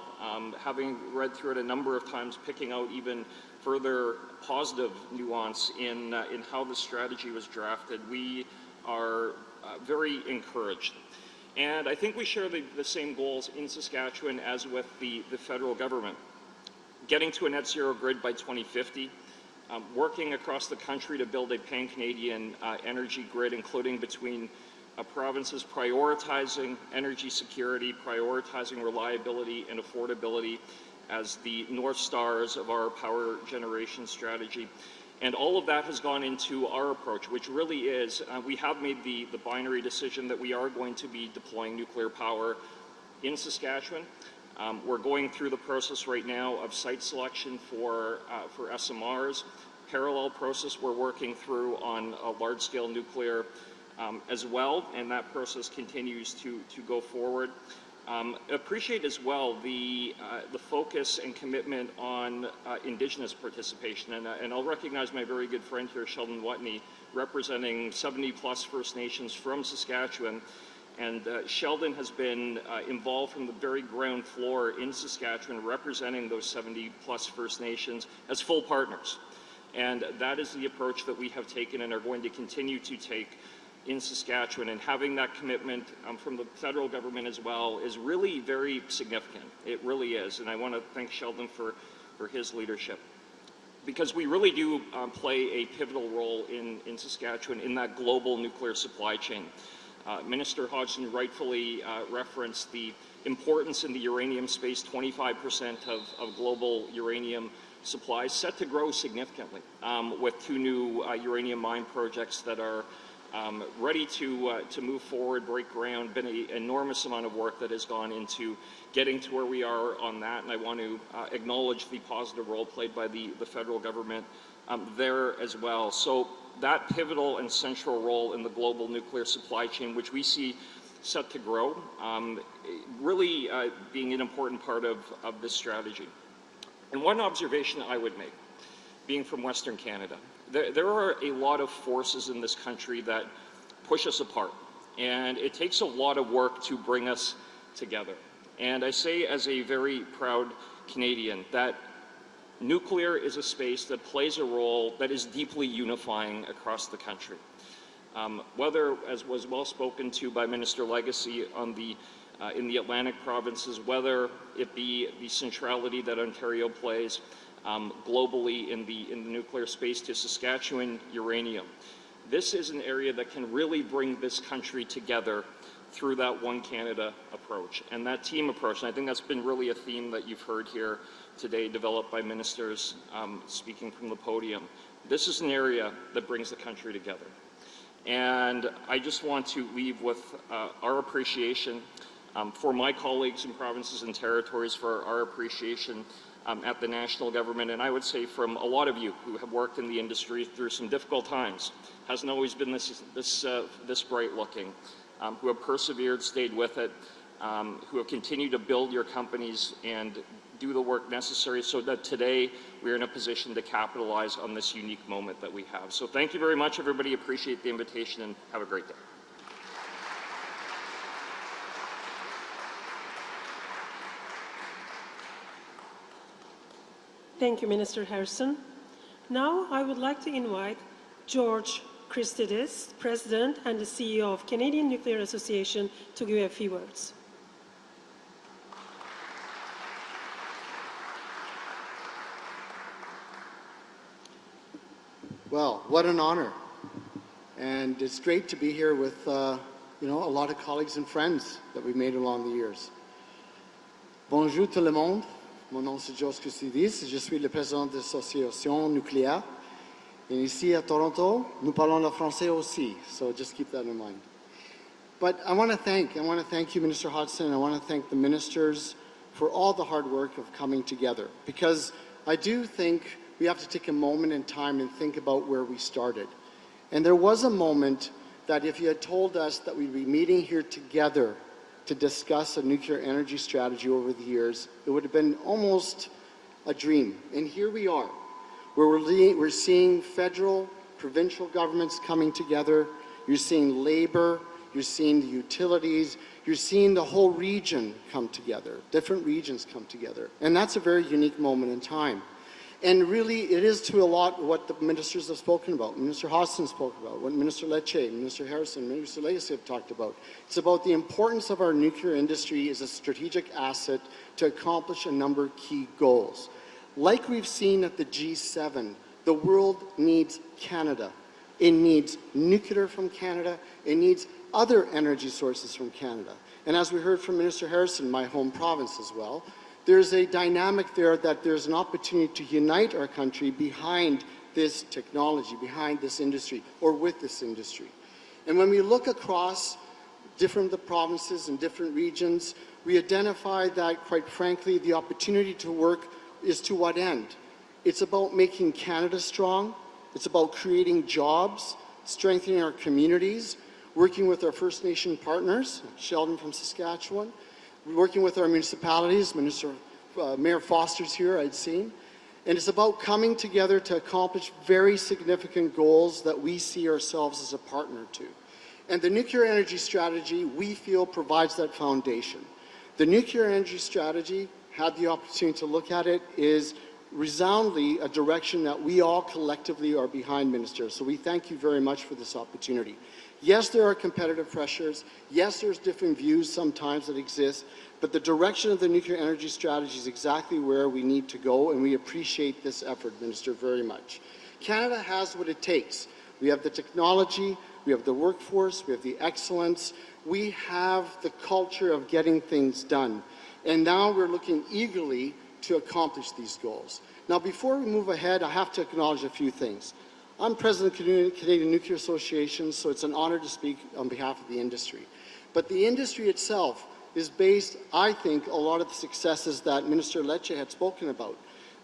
Having read through it a number of times, picking out even further positive nuance in how the strategy was drafted, we are very encouraged. And I think we share the same goals in Saskatchewan as with the federal government. Getting to a net zero grid by 2050, working across the country to build a pan-Canadian energy grid, including between provinces, prioritizing energy security, prioritizing reliability and affordability as the North Stars of our power generation strategy. And all of that has gone into our approach, which really is, we have made the binary decision that we are going to be deploying nuclear power in Saskatchewan. We're going through the process right now of site selection for SMRs. Parallel process we're working through on large-scale nuclear as well, and that process continues to go forward. Appreciate as well the focus and commitment on Indigenous participation, and I'll recognize my very good friend here, Sheldon Watney, representing 70+ First Nations from Saskatchewan. And Sheldon has been involved from the very ground floor in Saskatchewan, representing those 70+ First Nations as full partners. And that is the approach that we have taken and are going to continue to take in Saskatchewan, and having that commitment from the federal government as well is really very significant. It really is, and I want to thank Sheldon for his leadership, because we really do play a pivotal role in Saskatchewan in that global nuclear supply chain. Minister Hodgson rightfully referenced the importance in the uranium space. 25% of global uranium supply set to grow significantly with 2 new uranium mine projects that are ready to move forward, break ground. Been an enormous amount of work that has gone into getting to where we are on that, and I want to acknowledge the positive role played by the federal government there as well. So that pivotal and central role in the global nuclear supply chain, which we see set to grow, really being an important part of this strategy. And one observation I would make, being from Western Canada, there are a lot of forces in this country that push us apart, and it takes a lot of work to bring us together. And I say as a very proud Canadian that nuclear is a space that plays a role that is deeply unifying across the country. Whether, as was well spoken to by Minister Legacy on in the Atlantic provinces, whether it be the centrality that Ontario plays globally in the nuclear space to Saskatchewan uranium. This is an area that can really bring this country together through that One Canada approach and that team approach. And I think that's been really a theme that you've heard here today, developed by ministers speaking from the podium. This is an area that brings the country together. And I just want to leave with our appreciation for my colleagues in provinces and territories, for our appreciation at the national government, and I would say from a lot of you who have worked in the industry through some difficult times. Hasn't always been this bright looking, who have persevered, stayed with it, who have continued to build your companies and do the work necessary so that today we're in a position to capitalize on this unique moment that we have. So thank you very much, everybody. Appreciate the invitation, and have a great day. Thank you, Minister Harrison. Now I would like to invite George Christidis, President and the CEO of Canadian Nuclear Association, to give a few words. Well, what an honor. And it's great to be here with a lot of colleagues and friends that we've made along the years. Bonjour tout le monde. Mon nom c'est George Christidis. Je suis le président de l'association nucléaire. Et ici à Toronto, nous parlons le français aussi. So just keep that in mind. But I want to thank you, Minister Hodgson. I want to thank the ministers for all the hard work of coming together, because I do think we have to take a moment in time and think about where we started. And there was a moment that if you had told us that we'd be meeting here together to discuss a nuclear energy strategy over the years, it would have been almost a dream. And here we are, where we're seeing federal, provincial governments coming together. You're seeing labor, you're seeing the utilities, you're seeing the whole region come together, different regions come together. And that's a very unique moment in time. And really, it is to a lot what the ministers have spoken about. Minister Hodgson spoke about, what Minister Lecce, Minister Harrison, Minister Legacy have talked about. It's about the importance of our nuclear industry as a strategic asset to accomplish a number of key goals. Like we've seen at the G7, the world needs Canada. It needs nuclear from Canada. It needs other energy sources from Canada. And as we heard from Minister Harrison, my home province as well, there's a dynamic there that there's an opportunity to unite our country behind this technology, behind this industry, or with this industry. And when we look across different provinces and different regions, we identify that, quite frankly, the opportunity to work is to what end? It's about making Canada strong. It's about creating jobs, strengthening our communities, working with our First Nation partners, Sheldon from Saskatchewan, working with our municipalities, Mayor Foster's here, I'd seen. And it's about coming together to accomplish very significant goals that we see ourselves as a partner to. And the nuclear energy strategy, we feel, provides that foundation. The nuclear energy strategy, had the opportunity to look at it, is resoundingly a direction that we all collectively are behind, Minister. So we thank you very much for this opportunity. Yes, there are competitive pressures. Yes, there's different views sometimes that exist, but the direction of the nuclear energy strategy is exactly where we need to go, and we appreciate this effort, Minister, very much. Canada has what it takes. We have the technology, we have the workforce, we have the excellence, we have the culture of getting things done. And now we're looking eagerly to accomplish these goals. Now, before we move ahead, I have to acknowledge a few things. I'm president of the Canadian Nuclear Association, so it's an honor to speak on behalf of the industry. But the industry itself is based, I think, a lot of the successes that Minister Lecce had spoken about.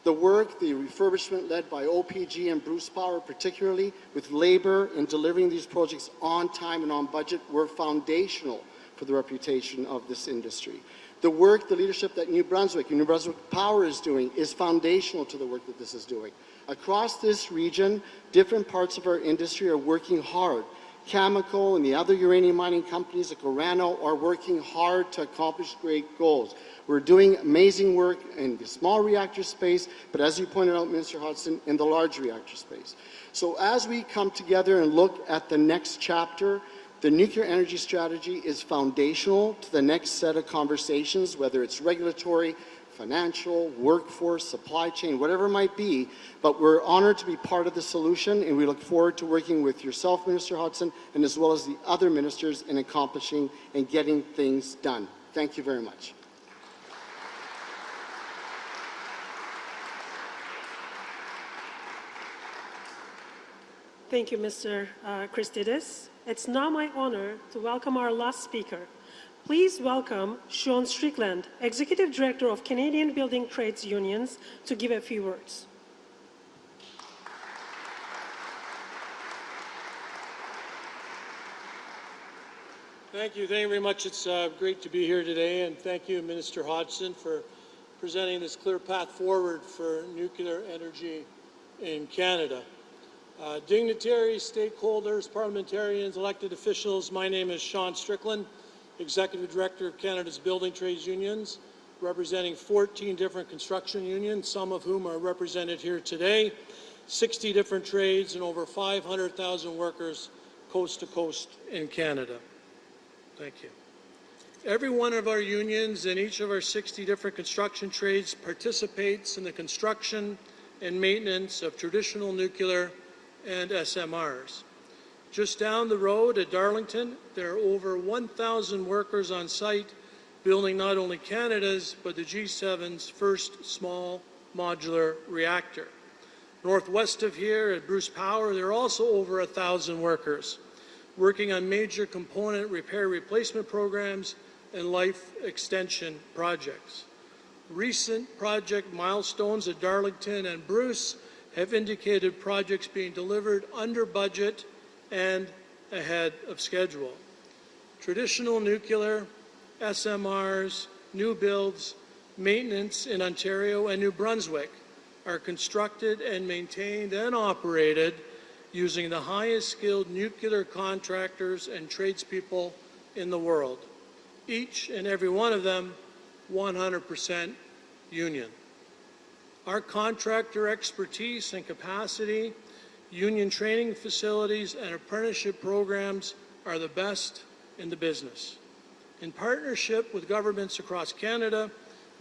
The work, the refurbishment led by OPG and Bruce Power, particularly with labor in delivering these projects on time and on budget, were foundational for the reputation of this industry. The work, the leadership that New Brunswick Power is doing is foundational to the work that this is doing. Across this region, different parts of our industry are working hard. Cameco and the other uranium mining companies like Orano are working hard to accomplish great goals. We're doing amazing work in the small reactor space, but as you pointed out, Minister Hodgson, in the large reactor space. So as we come together and look at the next chapter, the nuclear energy strategy is foundational to the next set of conversations, whether it's regulatory, financial, workforce, supply chain, whatever it might be, but we're honored to be part of the solution, and we look forward to working with yourself, Minister Hodgson, and as well as the other ministers in accomplishing and getting things done. Thank you very much. Thank you, Mr. Christidis. It's now my honor to welcome our last speaker. Please welcome Sean Strickland, Executive Director of Canadian Building Trades Unions, to give a few words. Thank you very much. It's great to be here today, and thank you, Minister Hodgson, for presenting this clear path forward for nuclear energy in Canada. Dignitaries, stakeholders, parliamentarians, elected officials, my name is Sean Strickland, Executive Director of Canada's Building Trades Unions, representing 14 different construction unions, some of whom are represented here today, 60 different trades, and over 500,000 workers coast to coast in Canada. Thank you. Every one of our unions and each of our 60 different construction trades participates in the construction and maintenance of traditional nuclear and SMRs. Just down the road at Darlington, there are over 1,000 workers on site building not only Canada's, but the G7's first small modular reactor. Northwest of here at Bruce Power, there are also over 1,000 workers working on major component repair replacement programs and life extension projects. Recent project milestones at Darlington and Bruce have indicated projects being delivered under budget and ahead of schedule. Traditional nuclear, SMRs, new builds, maintenance in Ontario and New Brunswick are constructed and maintained and operated using the highest skilled nuclear contractors and tradespeople in the world. Each and every one of them 100% union. Our contractor expertise and capacity, union training facilities, and apprenticeship programs are the best in the business. In partnership with governments across Canada,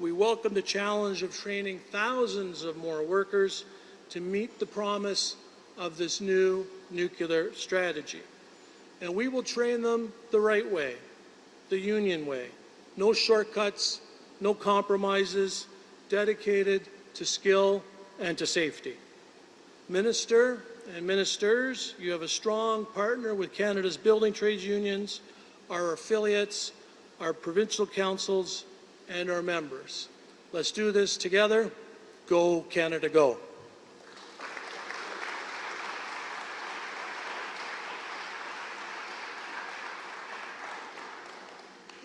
we welcome the challenge of training thousands of more workers to meet the promise of this new nuclear strategy. And we will train them the right way, the union way. No shortcuts, no compromises, dedicated to skill and to safety. Minister and ministers, you have a strong partner with Canada's building trades unions, our affiliates, our provincial councils, and our members. Let's do this together. Go, Canada, go.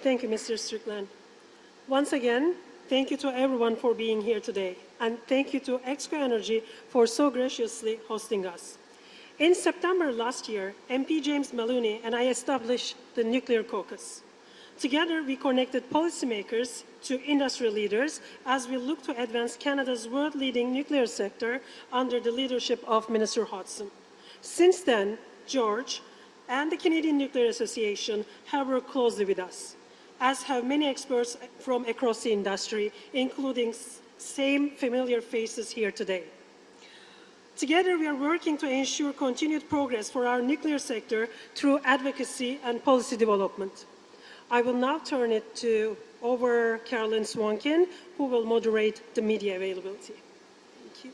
Thank you, Mr. Strickland. Once again, thank you to everyone for being here today, and thank you to Exco Energy for so graciously hosting us. In September last year, MP James Maloney and I established the Nuclear Caucus. Together, we connected policymakers to industry leaders as we look to advance Canada's world-leading nuclear sector under the leadership of Minister Hodgson. Since then, George, and the Canadian Nuclear Association have worked closely with us, as have many experts from across the industry, including same familiar faces here today. Together, we are working to ensure continued progress for our nuclear sector through advocacy and policy development. I will now turn it over Carolyn Swankin, who will moderate the media availability. Thank you.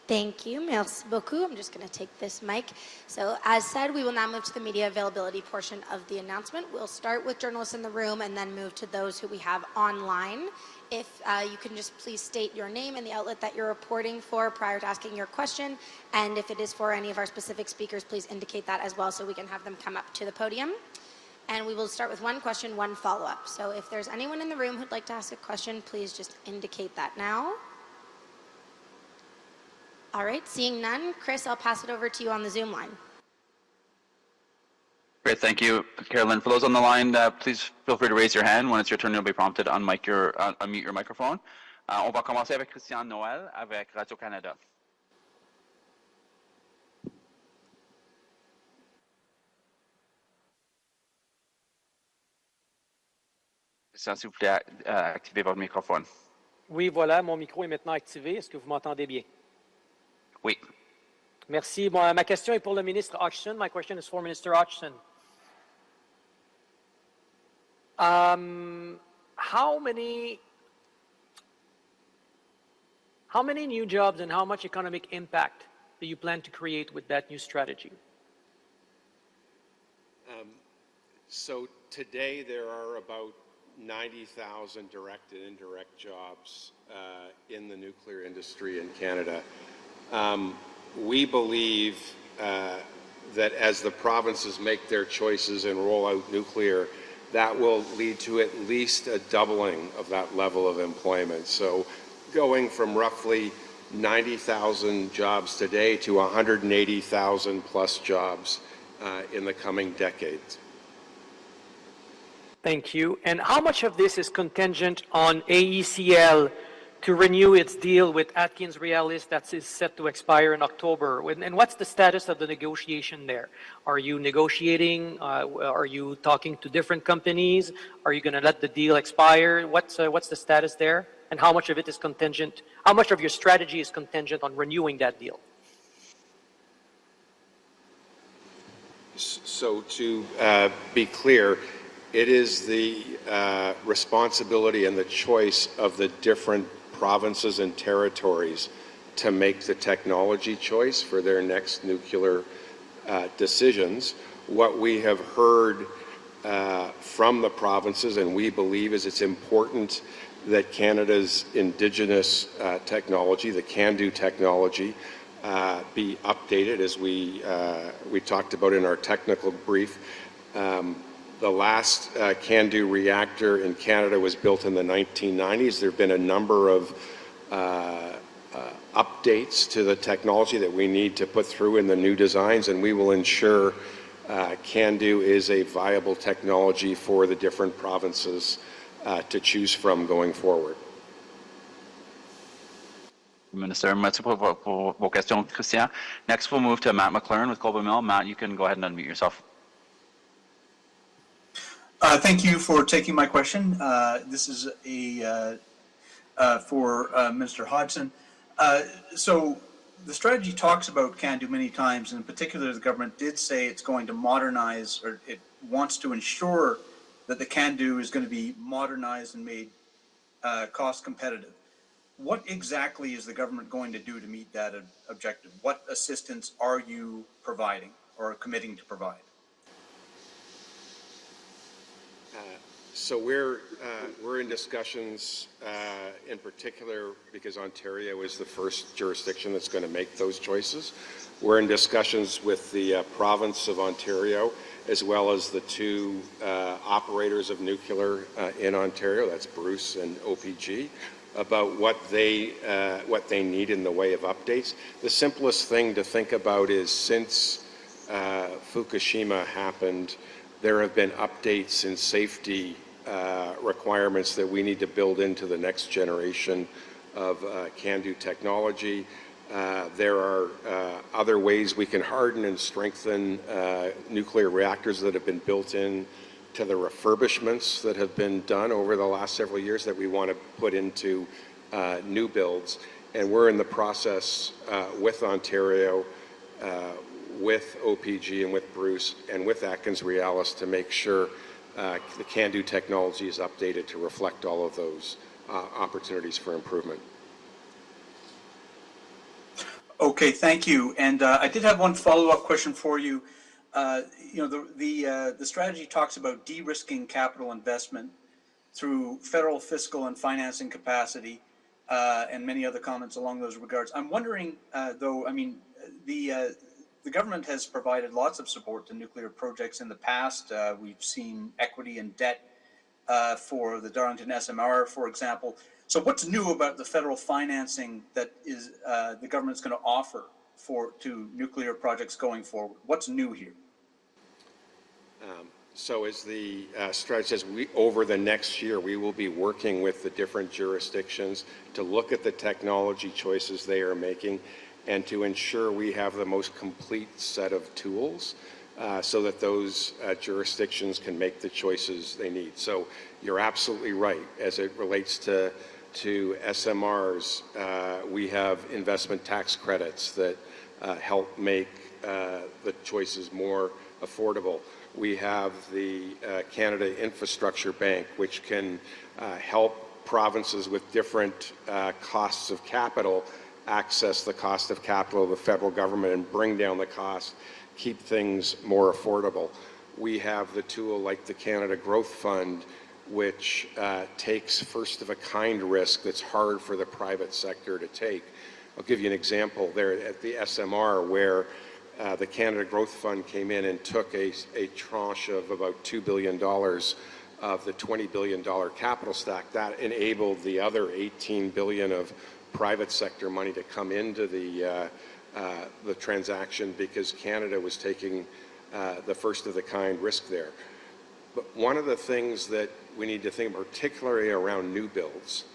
Thank you. Merci beaucoup. I'm just going to take this mic. So as said, we will now move to the media availability portion of the announcement. We'll start with journalists in the room and then move to those who we have online. If you can just please state your name and the outlet that you're reporting for prior to asking your question. And if it is for any of our specific speakers, please indicate that as well so we can have them come up to the podium. And we will start with one question, one follow-up. So if there's anyone in the room who'd like to ask a question, please just indicate that now. All right, seeing none, Chris, I'll pass it over to you on the Zoom line. Great, thank you, Carolyn. For those on the line, please feel free to raise your hand. When it's your turn, you'll be prompted to unmute your microphone. On va commencer avec Christian Noël avec Radio-Canada. Christian, s'il vous plaît, activez votre microphone. Oui, voilà, mon micro est maintenant activé. Est-ce que vous m'entendez bien? Oui. Merci. Bon, ma question est pour le ministre Hodgson. My question is for Minister Hodgson. How many new jobs and how much economic impact do you plan to create with that new strategy? So today there are about 90,000 direct and indirect jobs in the nuclear industry in Canada. We believe that as the provinces make their choices and roll out nuclear, that will lead to at least a doubling of that level of employment. So going from roughly 90,000 jobs today to 180,000 plus jobs in the coming decades. Thank you. And how much of this is contingent on AECL to renew its deal with Atkins Realis that is set to expire in October? And what's the status of the negotiation there? Are you negotiating? Are you talking to different companies? Are you going to let the deal expire? What's the status there? And how much of it is contingent? How much of your strategy is contingent on renewing that deal? So to be clear, it is the responsibility and the choice of the different provinces and territories to make the technology choice for their next nuclear decisions. What we have heard from the provinces, and we believe, is it's important that Canada's Indigenous technology, the CANDU technology, be updated, as we talked about in our technical brief. The last CANDU reactor in Canada was built in the 1990s. There have been a number of updates to the technology that we need to put through in the new designs, and we will ensure CANDU is a viable technology for the different provinces to choose from going forward. Minister, merci pour vos questions, Christian. Next, we'll move to Matt McLaren with Global Mill. Matt, you can go ahead and unmute yourself. Thank you for taking my question. This is for Minister Hodgson. So the strategy talks about CANDU many times, and in particular the government did say it's going to modernize, or it wants to ensure that the CANDU is going to be modernized and made cost competitive. What exactly is the government going to do to meet that objective? What assistance are you providing or committing to provide? So we're in discussions, in particular, because Ontario is the first jurisdiction that's going to make those choices. We're in discussions with the province of Ontario, as well as the two operators of nuclear in Ontario, that's Bruce and OPG, about what they need in the way of updates. The simplest thing to think about is, since Fukushima happened, there have been updates in safety requirements that we need to build into the next generation of CANDU technology. There are other ways we can harden and strengthen nuclear reactors that have been built in to the refurbishments that have been done over the last several years that we want to put into new builds. And we're in the process with Ontario, with OPG and with Bruce and with AtkinsRéalis to make sure the CANDU technology is updated to reflect all of those opportunities for improvement. Okay, thank you. And I did have one follow-up question for you. The strategy talks about de-risking capital investment through federal fiscal and financing capacity, and many other comments along those regards. I'm wondering, though, I mean, the government has provided lots of support to nuclear projects in the past. We've seen equity and debt for the Darlington SMR, for example. So what's new about the federal financing that is the government's going to offer to nuclear projects going forward? What's new here? So as the strategy says, over the next year, we will be working with the different jurisdictions to look at the technology choices they are making and to ensure we have the most complete set of tools so that those jurisdictions can make the choices they need. So you're absolutely right. As it relates to SMRs, we have investment tax credits that help make the choices more affordable. We have the Canada Infrastructure Bank, which can help provinces with different costs of capital access the cost of capital of the federal government and bring down the cost, keep things more affordable. We have the tool like the Canada Growth Fund, which takes first-of-a-kind risk that's hard for the private sector to take. I'll give you an example there at the SMR where the Canada Growth Fund came in and took a tranche of about $2 billion of the $20 billion capital stack. That enabled the other $18 billion of private sector money to come into the transaction because Canada was taking the first-of-the-kind risk there. But one of the things that we need to think particularly around new builds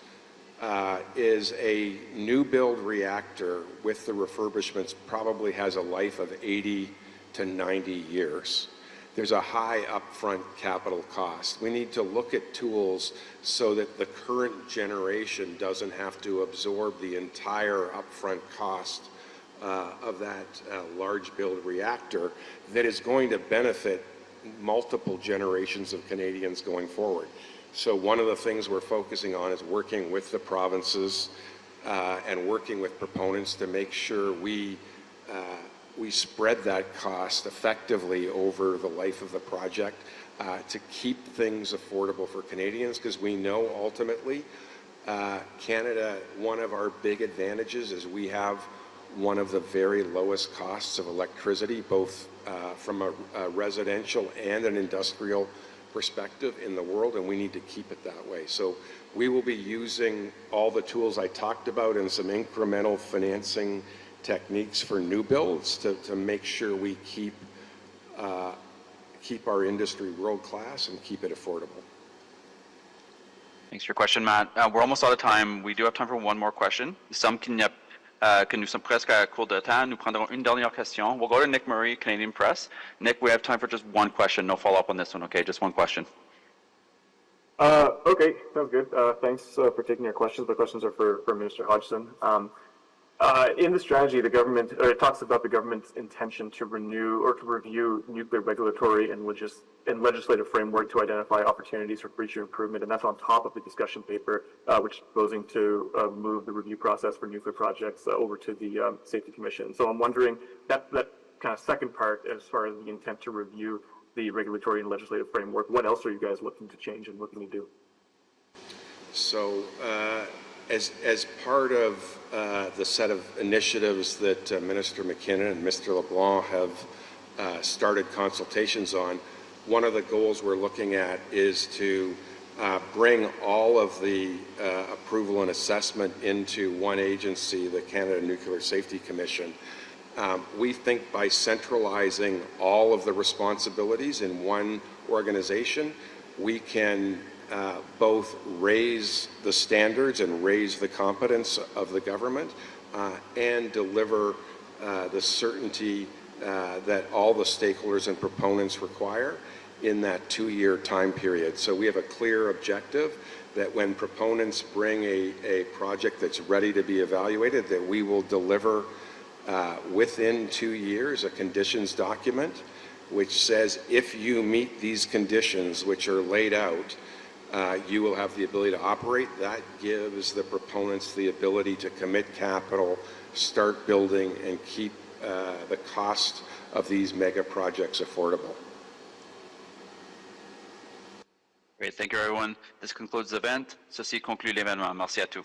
is a new build reactor with the refurbishments probably has a life of 80 to 90 years. There's a high upfront capital cost. We need to look at tools so that the current generation doesn't have to absorb the entire upfront cost of that large build reactor that is going to benefit multiple generations of Canadians going forward. So one of the things we're focusing on is working with the provinces and working with proponents to make sure we spread that cost effectively over the life of the project to keep things affordable for Canadians, because we know ultimately Canada, one of our big advantages is we have one of the very lowest costs of electricity, both from a residential and an industrial perspective in the world, and we need to keep it that way. So we will be using all the tools I talked about and some incremental financing techniques for new builds to make sure we keep our industry world-class and keep it affordable. Thanks for your question, Matt. We're almost out of time. We do have time for one more question. Que nous sommes presque à court de temps, nous prendrons une dernière question. We'll go to Nick Murray, Canadian Press. Nick, we have time for just one question. No follow-up on this one, okay? Just one question. Okay, sounds good. Thanks for taking our questions. The questions are for Minister Hodgson. In the strategy, the government, it talks about the government's intention to renew or to review nuclear regulatory and legislative framework to identify opportunities for future improvement, and that's on top of the discussion paper, which is proposing to move the review process for nuclear projects over to the Safety Commission. So I'm wondering, that kind of second part, as far as the intent to review the regulatory and legislative framework, what else are you guys looking to change and looking to do? So as part of the set of initiatives that Minister McKinnon and Mr. LeBlanc have started consultations on, one of the goals we're looking at is to bring all of the approval and assessment into one agency, the Canada Nuclear Safety Commission. We think by centralizing all of the responsibilities in one organization, we can both raise the standards and raise the competence of the government, and deliver the certainty that all the stakeholders and proponents require in that 2-year time period. So we have a clear objective that when proponents bring a project that's ready to be evaluated, that we will deliver within 2 years a conditions document which says if you meet these conditions which are laid out, you will have the ability to operate. That gives the proponents the ability to commit capital, start building, and keep the cost of these mega projects affordable. Great, thank you everyone. This concludes the event. Ceci conclut l'événement. Merci à tous.